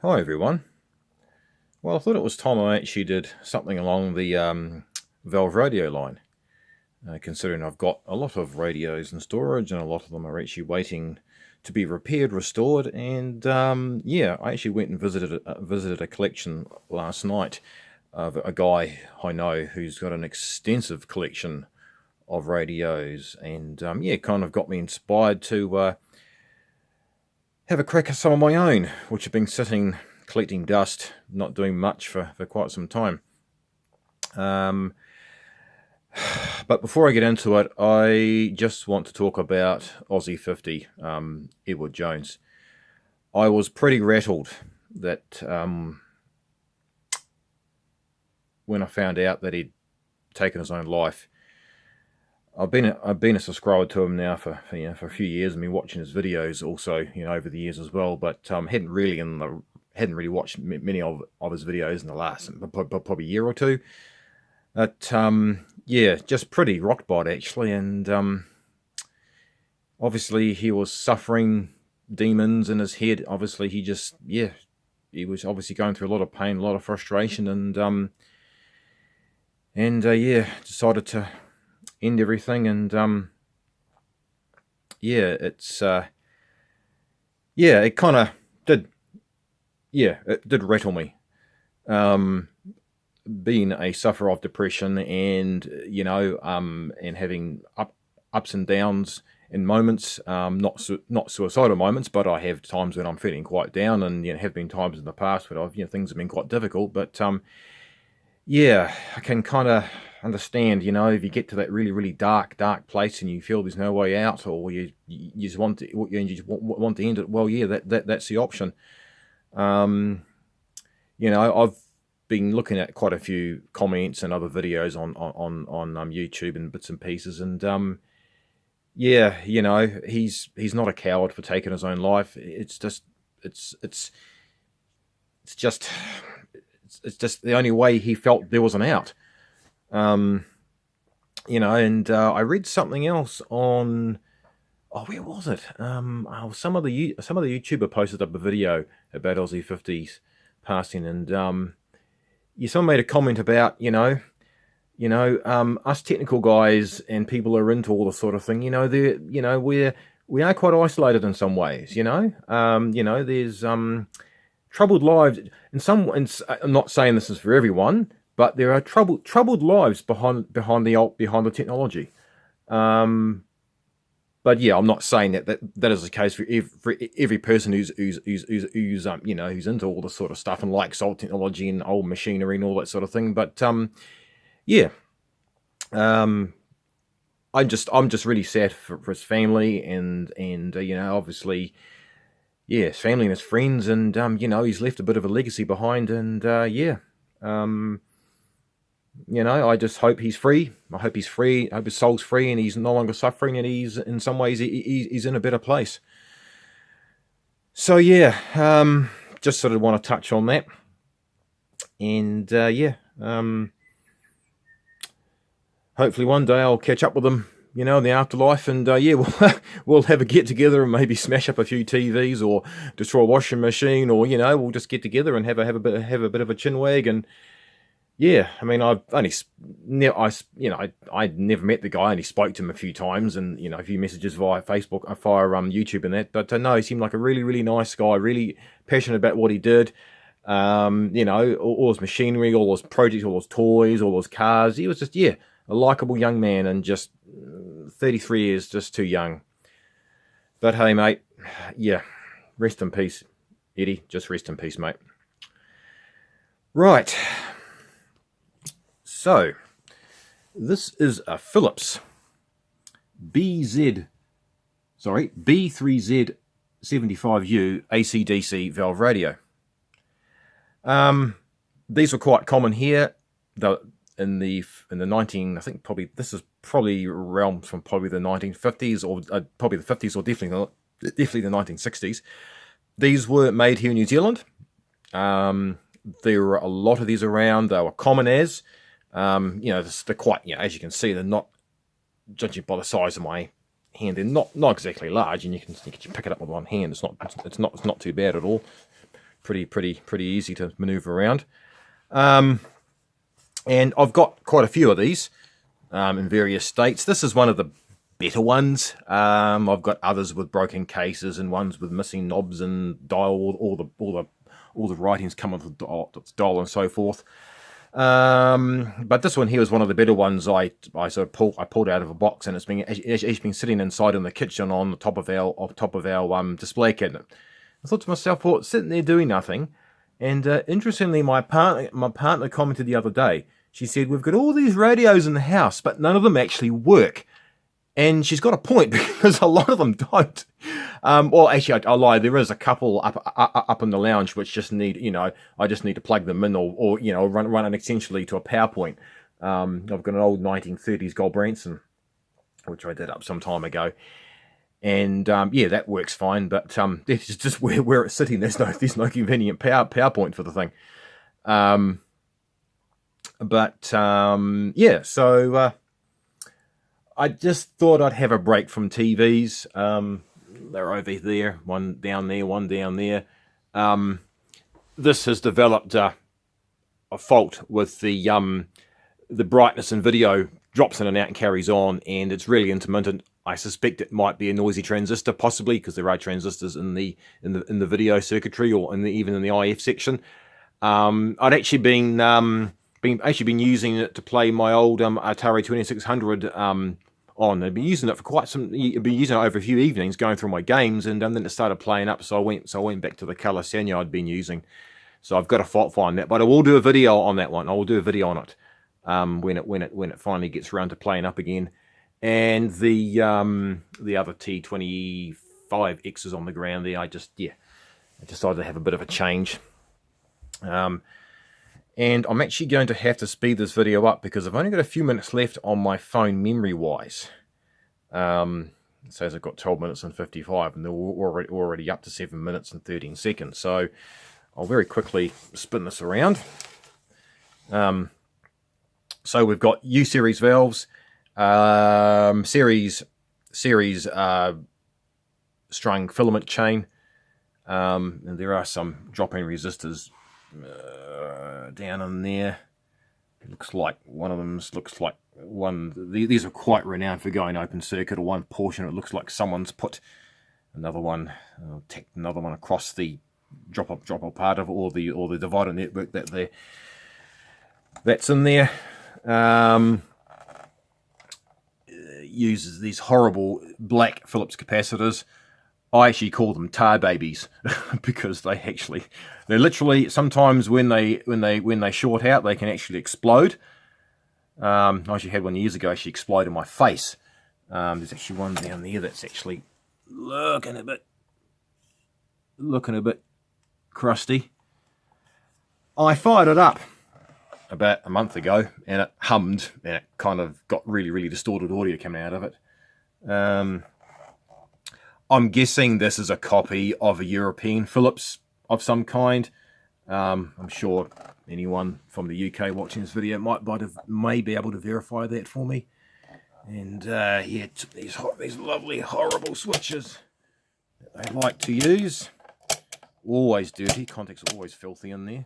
Hi everyone. Well, I thought it was time I actually did something along the Valve radio line, considering I've got a lot of radios in storage and a lot of them are actually waiting to be repaired, restored, and yeah, I actually went and visited a collection last night of a guy I know who's got an extensive collection of radios, and yeah, kind of got me inspired to have a crack at some of my own, which have been sitting collecting dust, not doing much for quite some time. But before I get into it, I just want to talk about Aussie 50, Edward Jones. I was pretty rattled that when I found out that he'd taken his own life. I've been a subscriber to him now for a few years. I've been watching his videos also over the years as well, but hadn't really watched many of his videos in the last probably year or two. But yeah, just pretty rock bottom actually, and obviously he was suffering demons in his head. Obviously he was obviously going through a lot of pain, a lot of frustration, and yeah, decided to end everything. And yeah, it kind of did. Yeah, it did rattle me. Being a sufferer of depression, and and having ups and downs in moments, not suicidal moments, but I have times when I'm feeling quite down, and have been times in the past where things have been quite difficult. But yeah, I can kind of understand, if you get to that really dark place and you feel there's no way out, or you just want to want to end it. Well, yeah, that's the option. I've been looking at quite a few comments and other videos on YouTube and bits and pieces, and yeah, he's not a coward for taking his own life. It's just the only way he felt there was an out. And I read something else on, where was it? Some of the YouTuber posted up a video about Aussie 50's passing, and someone made a comment about us technical guys and people who are into all this sort of thing. We are quite isolated in some ways. There's troubled lives. I'm not saying this is for everyone, but there are troubled lives behind the technology. But yeah, I'm not saying that is the case for every person who's into all this sort of stuff and likes old technology and old machinery and all that sort of thing. But yeah, I'm just really sad for his family, and obviously, yeah, his family and his friends, and he's left a bit of a legacy behind, and yeah. I just hope he's free. I hope he's free. I hope his soul's free, and he's no longer suffering, and he's in some ways he's in a better place. So yeah, just sort of want to touch on that, and yeah, hopefully one day I'll catch up with him, in the afterlife, and yeah, we'll have a get together and maybe smash up a few TVs or destroy a washing machine, or we'll just get together and have a bit of a chinwag. And yeah, I mean, I'd never met the guy, and he spoke to him a few times, and a few messages via Facebook, via YouTube and that. But no, he seemed like a really nice guy, really passionate about what he did. All his machinery, all his projects, all his toys, all his cars. He was just a likable young man, and just 33 years, just too young. But hey, mate, yeah, rest in peace, Eddie. Just rest in peace, mate. Right. So, this is a Philips B3Z75U AC/DC valve radio. These were quite common here. In the 19, I think this is probably around from probably the 1950s, or probably the 50s, or definitely the 1960s. These were made here in New Zealand. There were a lot of these around. They were common as. They're quite, as you can see, they're not, judging by the size of my hand, they're not exactly large, and you can pick it up with one hand. It's not too bad at all. pretty easy to maneuver around. And I've got quite a few of these in various states. This is one of the better ones. I've got others with broken cases and ones with missing knobs and dial, all the writings come with the dial and so forth. But this one here is one of the better ones. I pulled out of a box, and it's been sitting inside in the kitchen on the top of our display cabinet. I thought to myself, well, it's sitting there doing nothing. And interestingly, my partner commented the other day. She said, we've got all these radios in the house, but none of them actually work. And she's got a point, because a lot of them don't. Well, actually, I lie. There is a couple up in the lounge which just need, I just need to plug them in, or run it essentially to a PowerPoint. I've got an old 1930s Goldbranson, which I did up some time ago. And yeah, that works fine, but it's just where it's sitting. There's no convenient PowerPoint for the thing. Yeah, so I just thought I'd have a break from TVs. They're over there, one down there. This has developed a fault with the brightness in video drops in and out and carries on, and it's really intermittent. I suspect it might be a noisy transistor, possibly, because there are transistors in the video circuitry, or even in the IF section. I'd actually been using it to play my old Atari 2600 on. I've been using it for quite some. I've been using it over a few evenings, going through my games, and then it started playing up. So I went back to the color Sanyo I'd been using. So I've got to fault find that, but I will do a video on that one. I will do a video on it when it finally gets around to playing up again. And the other T25X is on the ground there. I decided to have a bit of a change. And I'm actually going to have to speed this video up, because I've only got a few minutes left on my phone memory-wise. It says I've got 12 minutes and 55, and they're already up to 7 minutes and 13 seconds. So I'll very quickly spin this around. So we've got U-series valves, series strung filament chain, and there are some drop-in resistors down in there. It looks like one of them looks like one. These are quite renowned for going open circuit, or one portion. It looks like someone's put another one, tacked another one across the drop-up part of all the divider network that's in there. Uses these horrible black Phillips capacitors. I actually call them tar babies because they're literally, sometimes when they short out, they can actually explode. I actually had one years ago actually explode in my face. There's actually one down there that's actually looking a bit crusty. I fired it up about a month ago, and it hummed, and it kind of got really distorted audio coming out of it. I'm guessing this is a copy of a European Philips of some kind. I'm sure anyone from the UK watching this video may be able to verify that for me. And yeah, these lovely, horrible switches that they like to use. Always dirty. Contacts are always filthy in there.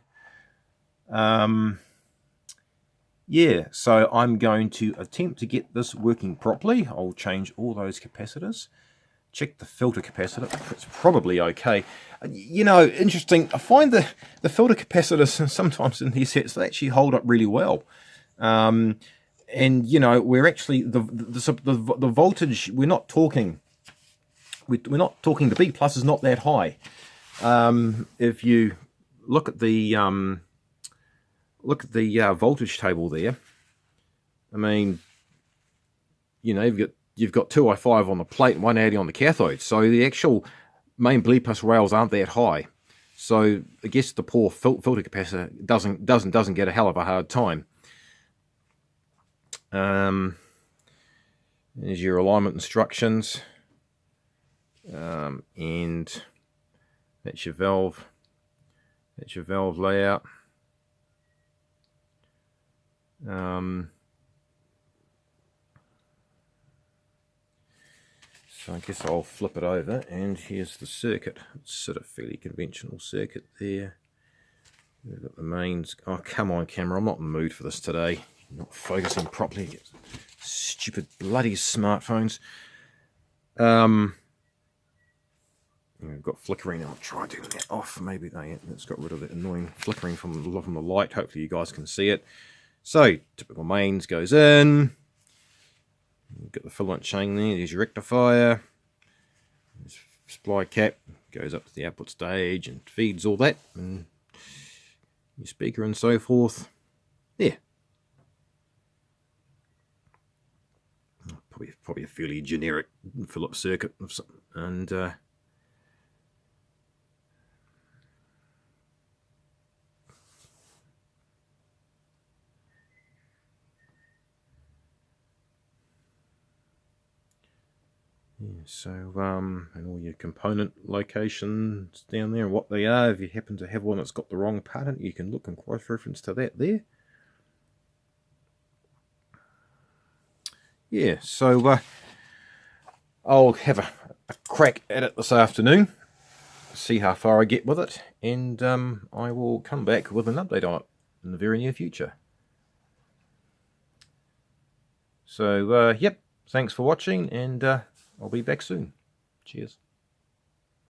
Yeah, so I'm going to attempt to get this working properly. I'll change all those capacitors. Check the filter capacitor. It's probably okay. Interesting. I find the filter capacitors sometimes in these sets, they actually hold up really well. And we're actually the voltage. We're not talking. We're not talking. The B plus is not that high. If you look at the voltage table there, I mean, you've got 2i5 on the plate and 180 on the cathode, so the actual main B plus rails aren't that high. So I guess the poor filter capacitor doesn't get a hell of a hard time. There's your alignment instructions, and that's your valve. That's your valve layout. So I guess I'll flip it over, and here's the circuit. It's sort of fairly conventional circuit there. We've got the mains. Oh, come on, camera. I'm not in the mood for this today. Not focusing properly. Stupid bloody smartphones. We've got flickering. I'll try doing that off. Maybe that's got rid of the annoying flickering from the light. Hopefully you guys can see it. So, typical mains goes in. You've got the filament chain there. There's your rectifier. There's supply cap. Goes up to the output stage and feeds all that. And your speaker and so forth. Yeah. Probably a fairly generic Phillips circuit. And yeah, so, and all your component locations down there and what they are. If you happen to have one that's got the wrong pattern, you can look and cross-reference to that there. Yeah, so I'll have a crack at it this afternoon, see how far I get with it, and I will come back with an update on it in the very near future. So, yep, thanks for watching, and I'll be back soon. Cheers.